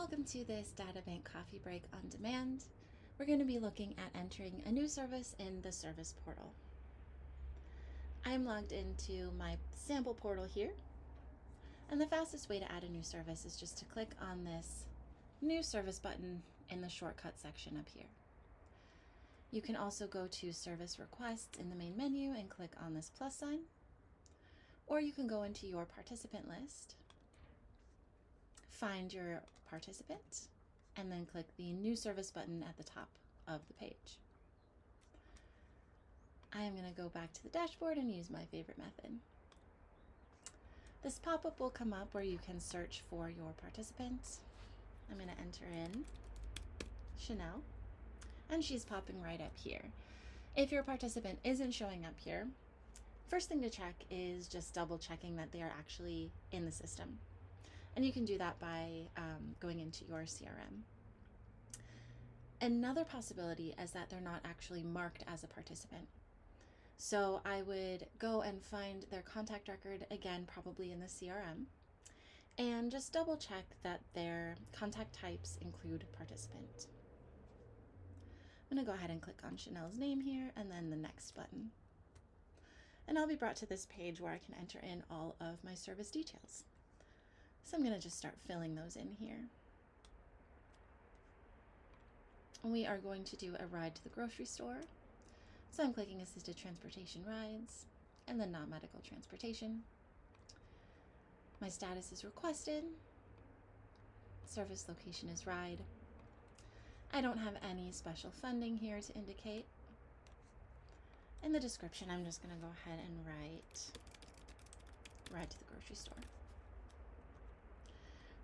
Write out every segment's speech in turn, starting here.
Welcome to this Data Bank Coffee Break on Demand. We're going to be looking at entering a new service in the service portal. I'm logged into my sample portal here, and the fastest way to add a new service is just to click on this New Service button in the shortcut section up here. You can also go to Service Requests in the main menu and click on this plus sign, or you can go into your participant list, find your participant, and then click the New Service button at the top of the page. I am going to go back to the dashboard and use my favorite method. This pop-up will come up where you can search for your participant. I'm going to enter in Chanel, and she's popping right up here. If your participant isn't showing up here, first thing to check is just double checking that they are actually in the system. And you can do that by going into your CRM. Another possibility is that they're not actually marked as a participant. So I would go and find their contact record, again, probably in the CRM, and just double check that their contact types include participant. I'm going to go ahead and click on Chanel's name here and then the next button. And I'll be brought to this page where I can enter in all of my service details. So I'm going to just start filling those in here. We are going to do a ride to the grocery store. So I'm clicking assisted transportation rides and then non-medical transportation. My status is requested. Service location is ride. I don't have any special funding here to indicate. In the description, I'm just going to go ahead and write ride to the grocery store.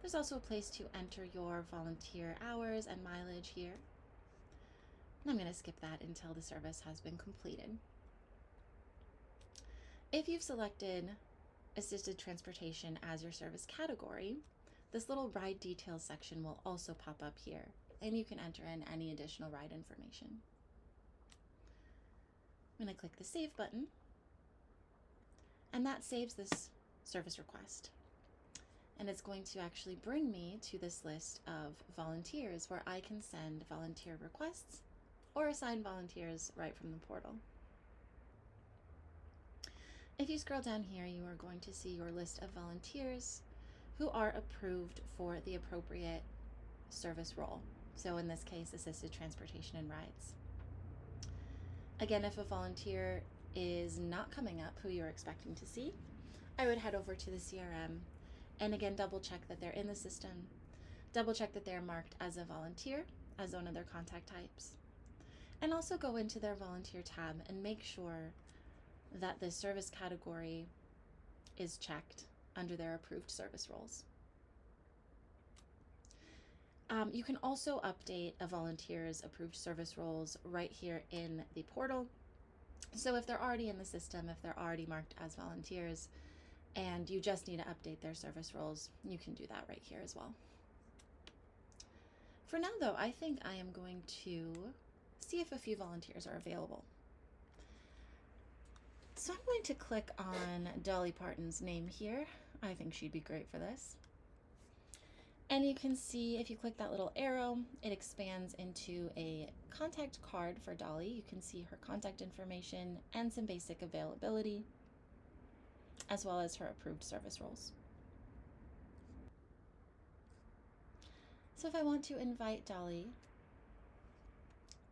There's also a place to enter your volunteer hours and mileage here. And I'm going to skip that until the service has been completed. If you've selected assisted transportation as your service category, this little ride details section will also pop up here, and you can enter in any additional ride information. I'm going to click the Save button, and that saves this service request. And it's going to actually bring me to this list of volunteers where I can send volunteer requests or assign volunteers right from the portal. If you scroll down here, you are going to see your list of volunteers who are approved for the appropriate service role. So in this case, assisted transportation and rides. Again, if a volunteer is not coming up who you're expecting to see, I would head over to the CRM and again, double check that they're in the system. Double check that they're marked as a volunteer, as one of their contact types. And also go into their volunteer tab and make sure that the service category is checked under their approved service roles. You can also update a volunteer's approved service roles right here in the portal. So if they're already in the system, if they're already marked as volunteers, and you just need to update their service roles, you can do that right here as well. For now, though, I think I am going to see if a few volunteers are available. So I'm going to click on Dolly Parton's name here. I think she'd be great for this. And you can see if you click that little arrow, it expands into a contact card for Dolly. You can see her contact information and some basic availability, as well as her approved service roles. So if I want to invite Dolly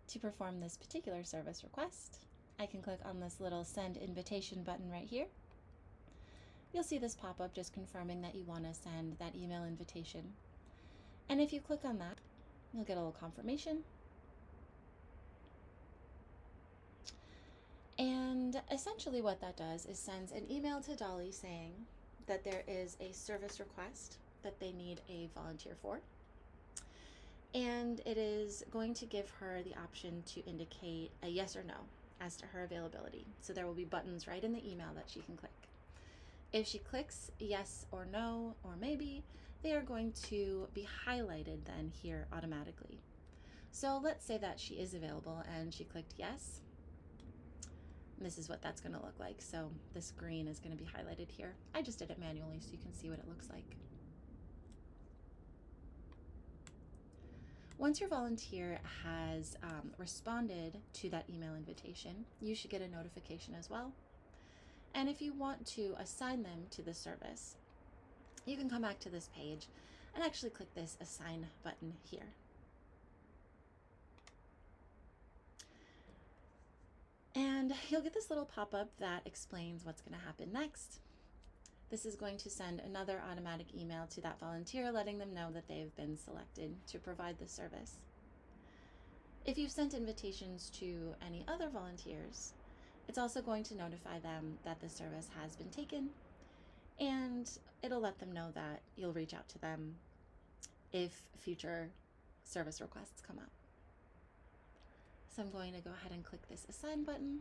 to perform this particular service request, I can click on this little send invitation button right here. You'll see this pop up just confirming that you want to send that email invitation. And if you click on that, you'll get a little confirmation. And essentially what that does is sends an email to Dolly saying that there is a service request that they need a volunteer for. And it is going to give her the option to indicate a yes or no as to her availability. So there will be buttons right in the email that she can click. If she clicks yes or no or maybe, they are going to be highlighted then here automatically. So let's say that she is available and she clicked yes. This is what that's going to look like. So this green is going to be highlighted here. I just did it manually so you can see what it looks like. Once your volunteer has responded to that email invitation, you should get a notification as well. And if you want to assign them to the service, you can come back to this page and actually click this Assign button here. And you'll get this little pop-up that explains what's going to happen next. This is going to send another automatic email to that volunteer letting them know that they've been selected to provide the service. If you've sent invitations to any other volunteers, it's also going to notify them that the service has been taken, and it'll let them know that you'll reach out to them if future service requests come up. So I'm going to go ahead and click this Assign button.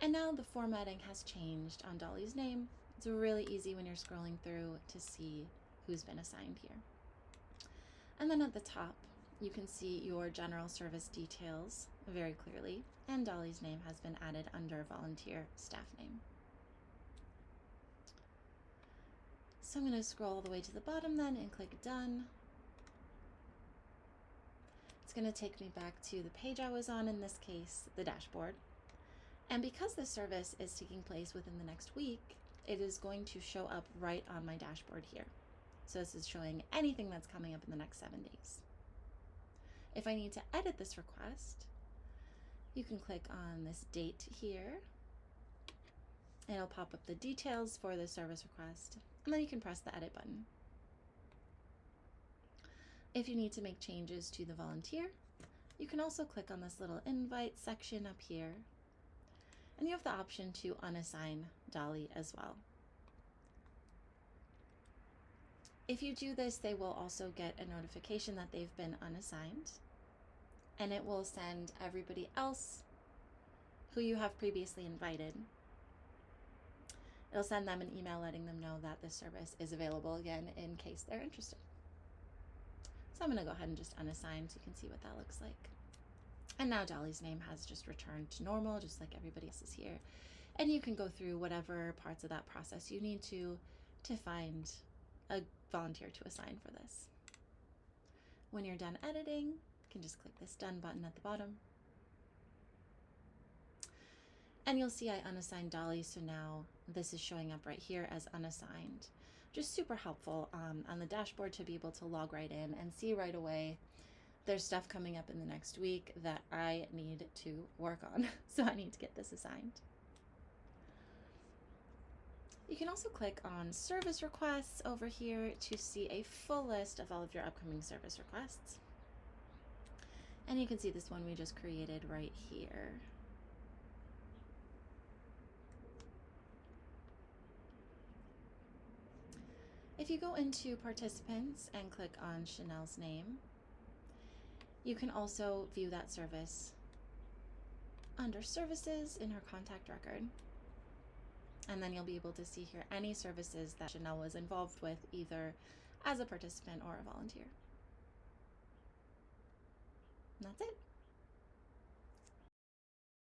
And now the formatting has changed on Dolly's name. It's really easy when you're scrolling through to see who's been assigned here. And then at the top, you can see your general service details very clearly, and Dolly's name has been added under volunteer staff name. So I'm going to scroll all the way to the bottom then and click Done. It's going to take me back to the page I was on, in this case, the dashboard. And because this service is taking place within the next week, it is going to show up right on my dashboard here. So this is showing anything that's coming up in the next 7 days. If I need to edit this request, you can click on this date here. It'll pop up the details for the service request, and then you can press the edit button. If you need to make changes to the volunteer, you can also click on this little invite section up here, and you have the option to unassign Dolly as well. If you do this, they will also get a notification that they've been unassigned, and it will send everybody else who you have previously invited. It'll send them an email letting them know that this service is available again in case they're interested. So I'm going to go ahead and just unassign so you can see what that looks like. And now Dolly's name has just returned to normal, just like everybody else's here. And you can go through whatever parts of that process you need to find a volunteer to assign for this. When you're done editing, you can just click this Done button at the bottom. And you'll see I unassigned Dolly, so now this is showing up right here as unassigned. Just super helpful on the dashboard to be able to log right in and see right away there's stuff coming up in the next week that I need to work on, so I need to get this assigned. You can also click on service requests over here to see a full list of all of your upcoming service requests. And you can see this one we just created right here. If you go into participants and click on Chanel's name, you can also view that service under services in her contact record. And then you'll be able to see here any services that Chanel was involved with, either as a participant or a volunteer. And that's it.